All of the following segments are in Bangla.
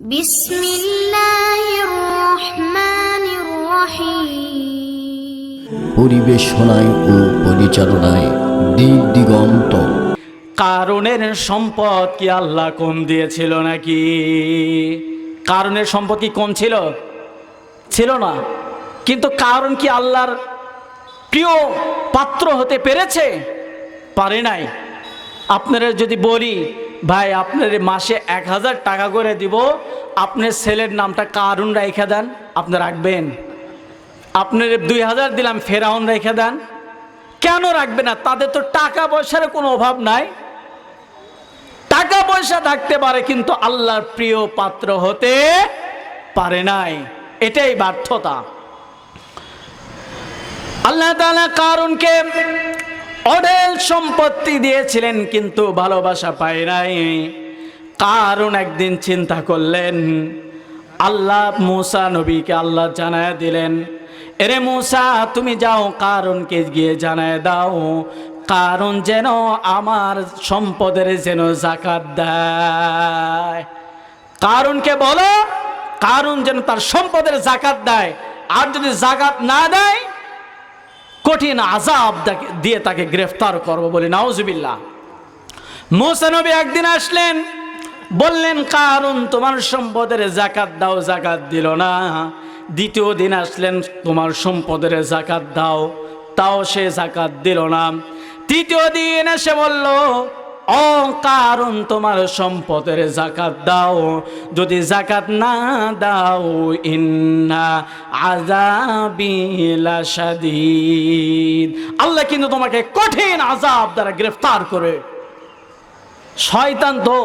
বিসমিল্লাহির রহমানির রহিম। পরিবেশনায় ও পরিচালনায় দিক দিগন্ত। কারুনের সম্পদ কি আল্লাহ কম দিয়েছিল নাকি? কারুনের সম্পদ কি কম ছিল? ছিল না। কিন্তু কারুন কি আল্লাহর প্রিয় পাত্র হতে পেরেছে? পারে নাই। আপনারা যদি বলি ভাই আপনার মাসে 1000 টাকা করে দিব, আপনার ছেলের নামটা কারুন রেখে দেন, আপনি রাখবেন? আপনার 2000 দিলাম ফেরাউন রেখে দেন, কেন রাখবে না? তাদের তো টাকা পয়সার কোনো অভাব নাই। টাকা পয়সা থাকতে পারে কিন্তু আল্লাহর প্রিয় পাত্র হতে পারে নাই। এটাই ব্যর্থতা। আল্লাহ তাআলা কারুনকে অঢেল সম্পত্তি দিয়েছিলেন কিন্তু ভালোবাসা পায় নাই। কারুন একদিন চিন্তা করলেন, আল্লাহ মূসা নবীকে আল্লাহ জানায় দিলেন, এরে মূসা তুমি যাও কারুনকে গিয়ে জানায় দাও, কারুন যেন আমার সম্পদের যেন যাকাত দেয়। কারুনকে বলো কারুন যেন তার সম্পদের যাকাত দেয়, আর যদি যাকাত না দেয় কঠিন আযাব দিয়ে তাকে গ্রেফতার করব বলে নাউজুবিল্লাহ। মূসা নবী একদিন আসলেন, বললেন কারুন তোমার সম্পদের যাকাত দাও, যাকাত দিল না। দ্বিতীয় দিন আসলেন, তোমার সম্পদের যাকাত দাও, তাও সে যাকাত দিল না। তৃতীয় দিন এসে বলল, ও কারুন তোমার সম্পদের যাকাত দাও, যদি যাকাত না দাও ইন্না আযাবি লাশাদীদ, আল্লাহ কিন্তু তোমাকে কঠিন আযাব দ্বারা গ্রেফতার করে। শয়তান তো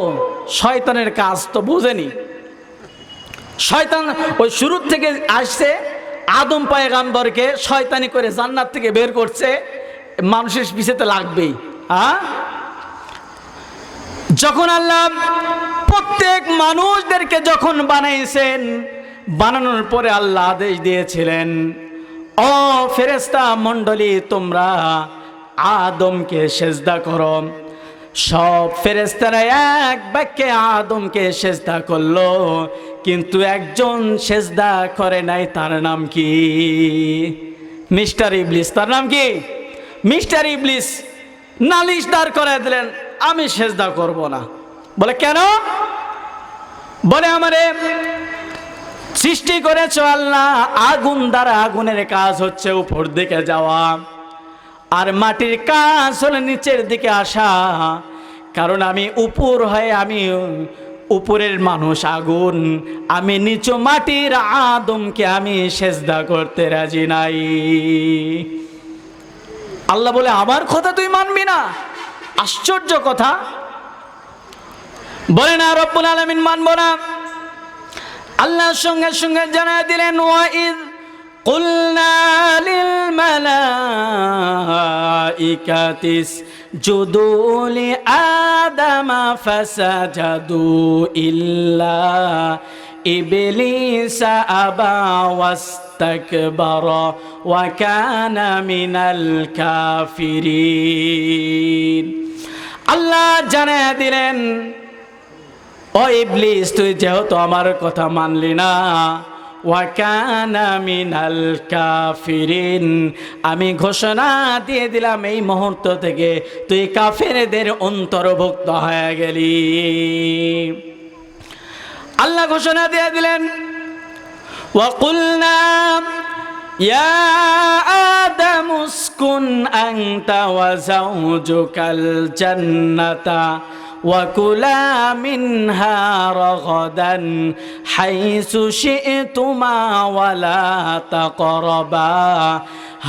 শয়তানের কাজ তো বুঝেনি। শয়তান ওই শুরু থেকে আসছে, আদম পয়গম্বরকে শয়তানি করে জান্নাত থেকে বের করছে, মানুষের পিছনে লাগবেই। যখন আল্লাহ প্রত্যেক মানুষদেরকে যখন বানাইছেন, বানানোর পরে আল্লাহ আদেশ দিয়েছিলেন, ও ফেরেশতা মণ্ডলী তোমরা আদমকে সেজদা করো। সব ফেরেশতারা এক বাক্যে আদমকে সেজদা করলো, কিন্তু একজন সেজদা করে নাই। তার নাম কি? মিস্টার ইবলিস। তার নাম কি? মিস্টার ইবলিস। নালিশ দাঁড় করে দিলেন, আমি সেজদা করব না। বলে কেন? বলে আমারে সৃষ্টি করেছ আল্লাহ আগুন দ্বারা, আগুনের কাজ হচ্ছে উপর দিকে যাওয়া, আর মাটির কাজ হলে নিচের দিকে আসা। কারণ আমি উপর হয়ে, আমি উপরের মানুষ আগুন, আমি নিচু মাটির আদমকে আমি সেজদা করতে রাজি নাই। আল্লাহ বলে আমার কথা তুই মানবি না? আশ্চর্য কথা। বলে না রব্বুল আলামিন মানব না। আল্লাহ সঙ্গে সঙ্গে জানায় দিলেন, ওয়াইদ কুলনা লিল মালাইকাতি ইসজুদু লি আদামা ফাসাজাদু ইল্লা ইবলিসা আবা ওয়াস্তাকবারা ওয়া কানা মিনাল কাফিরিন। আল্লাহ জানায় দিলেন, ও ইবলিস তুই যেহেতু আমার কথা মানলি না, ওয়া কানা মিনাল কাফিরিন, আমি ঘোষণা দিয়ে দিলাম এই মুহূর্ত থেকে তুই কাফেরদের অন্তর্ভুক্ত হয়ে গেলি। আল্লাহ ঘোষণা দিয়ে দিলেন, ওয়া কুলনা ইয়া আদাম উসকুন আনতা ওয়া যাওজুকাল জান্নাতা وكلا منها رغدا حيث شئتما ولا تقربا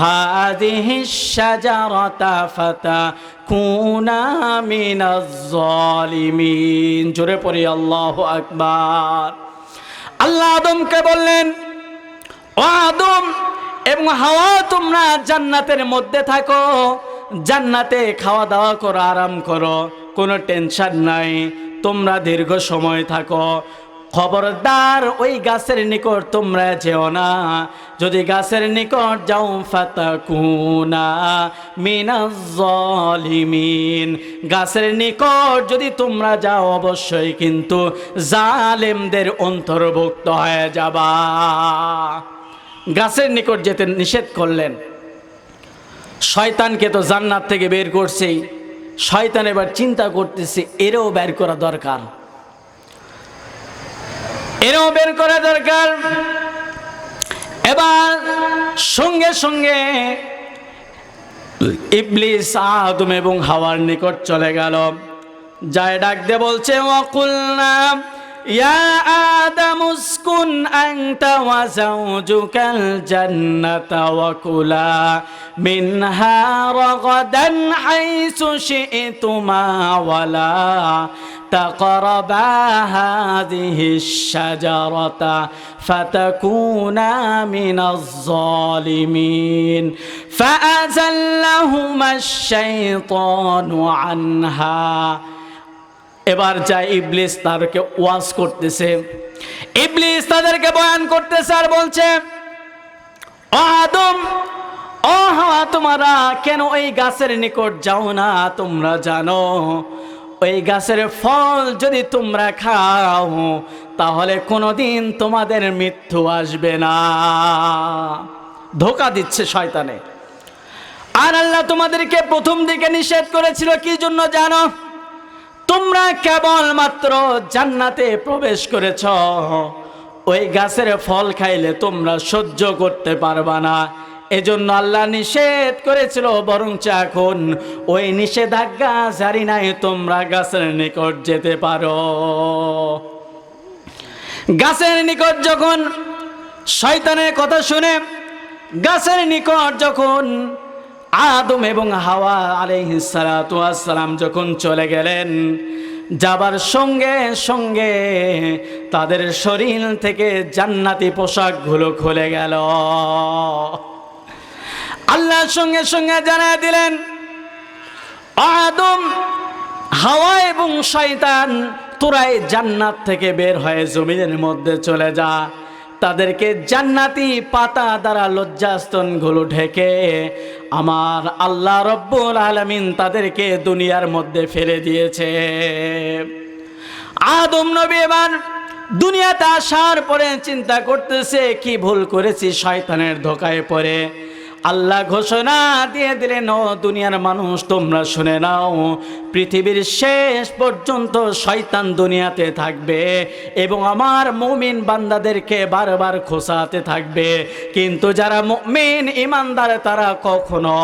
هذه الشجرة فتكونا من الظالمين। জোরে পড়ি আল্লাহু আকবার। আল্লাহ আদমকে বললেন, ও আদম এবং হাওয়া তোমরা জান্নাতের মধ্যে থাকো, জান্নাতে খাওয়া দাওয়া করো, আরাম করো, কোনো টেনশন নাই, তোমরা দীর্ঘ সময় থাকো, খবরদার ওই গাছের নিকট তোমরা যেও না। যদি গাছের নিকট যাও ফাতাকুনা মিনাজ জালিমিন, গাছের নিকট যদি তোমরা যাও অবশ্যই কিন্তু জালেমদের অন্তর্ভুক্ত হয়ে যাবা। গাছের নিকট যেতে নিষেধ করলেন। শয়তানকে তো জান্নাত থেকে বের করছেই, শয়তান এবার চিন্তা করতেছে এরও বের করা দরকার, এরও বের করা দরকার। এবার সঙ্গে সঙ্গে ইবলিস আদম এবং হাওয়ার নিকট চলে গেল, যায় ডাক দিয়ে বলছে ওয়াকুলনা ইয়া আদম উসকুন আনতা ওয়া যাওজুকাল জান্নাতা ওয়া কুলা মিনহা রাগাদান হাইসু শি'তুমা ওয়ালা তাকরাবা হাযিহিশ শাজারাতা ফাতাকুনা মিনাজ জালিমিন ফাআযাল্লাহুমাশ শাইতানু আনহা। এবার যায় ইবলিস তাদেরকে ওয়াজ করতেছে, ইবলিস তাদেরকে বয়ান করতেছে আর বলছে ও আদম ও হাওয়া তোমরা কেন ওই গাছের নিকট যাও না? তোমরা জানো ওই গাছের ফল যদি তোমরা খাও তাহলে কোনোদিন তোমাদের মৃত্যু আসবে না। ধোঁকা দিচ্ছে শয়তানে। আর আল্লাহ তোমাদেরকে প্রথম দিকে নিষেধ করেছিল কি জন্য জানো? তোমরা কেবলমাত্র জান্নাতে প্রবেশ করেছ, ওই গাছের ফল খাইলে তোমরা সহ্য করতে পারবা না, এজন্য আল্লাহ নিষেধ করেছিল। বরঞ্চ এখন ওই নিষেধাজ্ঞা জারি নাই, তোমরা গাছের নিকট যেতে পারো। গাছের নিকট যখন শয়তানের কথা শুনে গাছের নিকট যখন আদম এবং হাওয়া আলাইহিস সালাতু ওয়াস সালাম যখন চলে গেলেন, যাবার সঙ্গে সঙ্গে তাদের শরীর থেকে জান্নাতি পোশাকগুলো খুলে গেল। আল্লাহ সঙ্গে সঙ্গে জানায় দিলেন আদম হাওয়া এবং শয়তান তোরাই জান্নাত থেকে বের হয়ে জমিনের মধ্যে চলে যা। তাদেরকে জান্নাতি পাতা দ্বারা লজ্জাস্তনগুলো ঢেকে আমার আল্লাহ রব্বুল আলামিন তাদেরকে দুনিয়ার মধ্যে ফেলে দিয়েছে। আদম নবী এবার দুনিয়াতে আসার পরে চিন্তা করতেছে কি ভুল করেছি, শয়তানের ধোকায় পড়ে। আল্লাহ ঘোষণা দিয়ে দিলেন ও দুনিয়ার মানুষ তোমরা শুনে নাও, পৃথিবীর শেষ পর্যন্ত শয়তান দুনিয়াতে থাকবে এবং আমার মুমিন বান্দাদেরকে বারবার খোঁচাতে থাকবে, কিন্তু যারা মুমিন ইমানদার তারা কখনো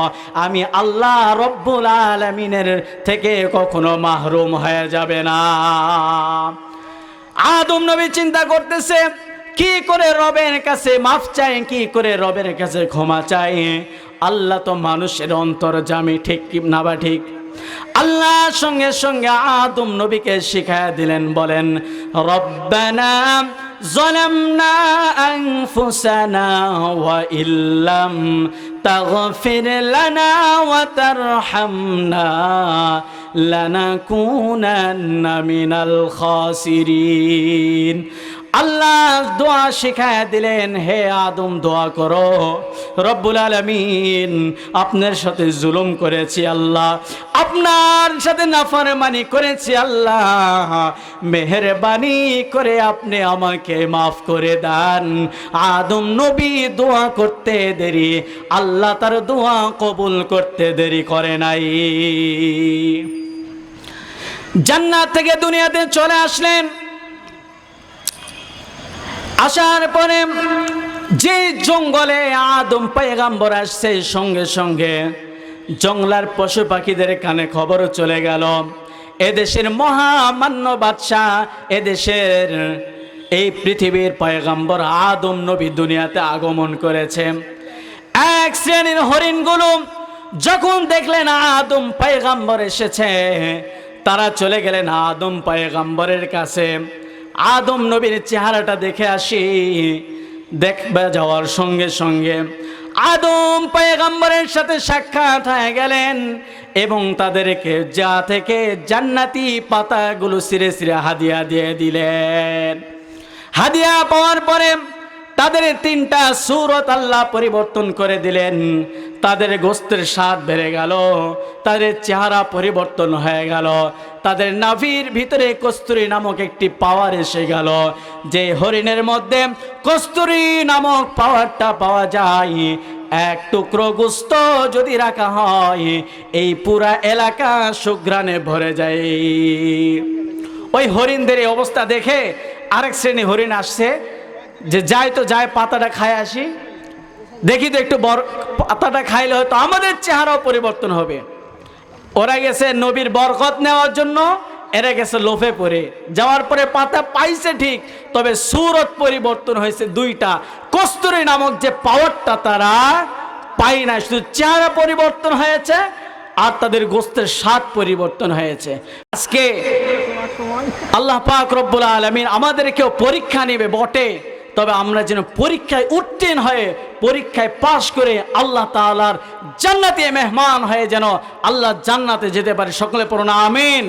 আমি আল্লাহ রব্বুল আলামিনের থেকে কখনো মাহরুম হয়ে যাবে না। আদম নবী চিন্তা করতেছে কি করে রবের কাছে মাফ চাই, কি করে রবের কাছে ক্ষমা চাই। আল্লাহ তো মানুষের অন্তর্যামী, ঠিক কি না বা ঠিক? আল্লাহ সঙ্গে সঙ্গে আদম নবীকে শিখায়া দিলেন, বলেন রব্বানা যালামনা আনফুসানা ওয়া ইল্লাম তাগফির লানা ওয়া তারহামনা লানাকুনান্না মিনাল খাসিরিন। আল্লাহ দোয়া শিখায় দিলেন, হে আদম দোয়া করো, রব্বুল আলামিন আপনার সাথে জুলুম করেছি আল্লাহ, আপনার সাথে নাফরমানি করেছি আল্লাহ, মেহেরবানি করে আপনি আমাকে মাফ করে দেন। আদম নবী দোয়া করতে দেরি, আল্লাহ তার দোয়া কবুল করতে দেরি করে নাই। জান্নাত থেকে দুনিয়াতে চলে আসলেন। আসার পরে যে জঙ্গলে আদম পয়গাম্বর আসছে, সঙ্গে সঙ্গে জঙ্গলার পশু পাখিদের কানে খবর চলে গেল এদেশের মহামান্য বাদশাহ, এদেশের এই পৃথিবীর পয়গাম্বর আদম নবী দুনিয়াতে আগমন করেছে। এক শ্রেণীর হরিণগুলো যখন দেখলেন আদম পয়গাম্বর এসেছে, তারা চলে গেলেন আদম পয়গাম্বরের কাছে। আদম নবীর চেহারাটা দেখে আসি। দেখবে যাওয়ার সঙ্গে সঙ্গে আদম পয়গম্বরের সাথে সাক্ষাৎ হয়ে গেলেন এবং তাদেরকে যা থেকে জান্নাতি পাতাগুলো ছিঁড়ে ছিঁড়ে হাদিয়া দিয়ে দিলেন। হাদিয়া পাওয়ার পরে তাদের 3টা সূরত আল্লাহ পরিবর্তন করে দিলেন। তাদের গোস্তের স্বাদ বেড়ে গেল, তাদের চেহারা পরিবর্তন হয়ে গেল, তাদের নাভির ভিতরে কস্তুরী নামক একটি পাওয়ার এসে গেল। যে হরিণের মধ্যে কস্তুরী নামক পাওয়ারটা পাওয়া যায়, এক টুকরো গোস্ত যদি রাখা হয় এই পুরা এলাকা সুঘ্রাণে ভরে যায়। ওই হরিণদের এই অবস্থা দেখে আরেক শ্রেণী হরিণ আসছে, যে যাই তো যাই পাতাটা খায় আসি, দেখি তো একটু পাতাটা খাইলে হয়তো আমাদের চেহারাও পরিবর্তন হবে। ওরা গেছে নবীর বরকত নেওয়ার জন্য, এরা গেছে লোভে পড়ে। যাওয়ার পরে পাতা পাইছে ঠিক, তবে সূরত পরিবর্তন হয়েছে 2টা। কস্তুরী নামক যে পাওয়ারটা তারা পাই না, শুধু চেহারা পরিবর্তন হয়েছে আর তাদের গোস্তের স্বাদ পরিবর্তন হয়েছে। আজকে আল্লাহ পাক রব্বুল আলামিন আমাদেরকেও পরীক্ষা নেবে বটে, তবে আমরা যেন পরীক্ষায় উত্তীর্ণ হয়ে পরীক্ষায় পাশ করে আল্লাহ তাআলার জান্নাতে মেহমান হয়ে যেন আল্লাহ জান্নাতে যেতে পারি। সকলে পড়ুন আমিন।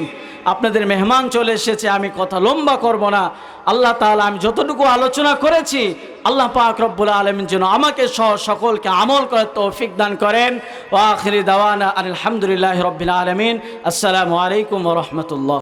আপনাদের মেহমান চলে এসেছে, আমি কথা লম্বা করব না। আল্লাহ তাআলা আমি যতটুকু আলোচনা করেছি আল্লাহ পাক রব্বুল আলামিন যেন আমাকে সহ সকলকে আমল করার তৌফিক দান করেন। ওয়া আখিরি দাওয়ানা আলহামদুলিল্লাহি রাব্বিল আলামিন। আসসালামু আলাইকুম ওয়া রাহমাতুল্লাহ।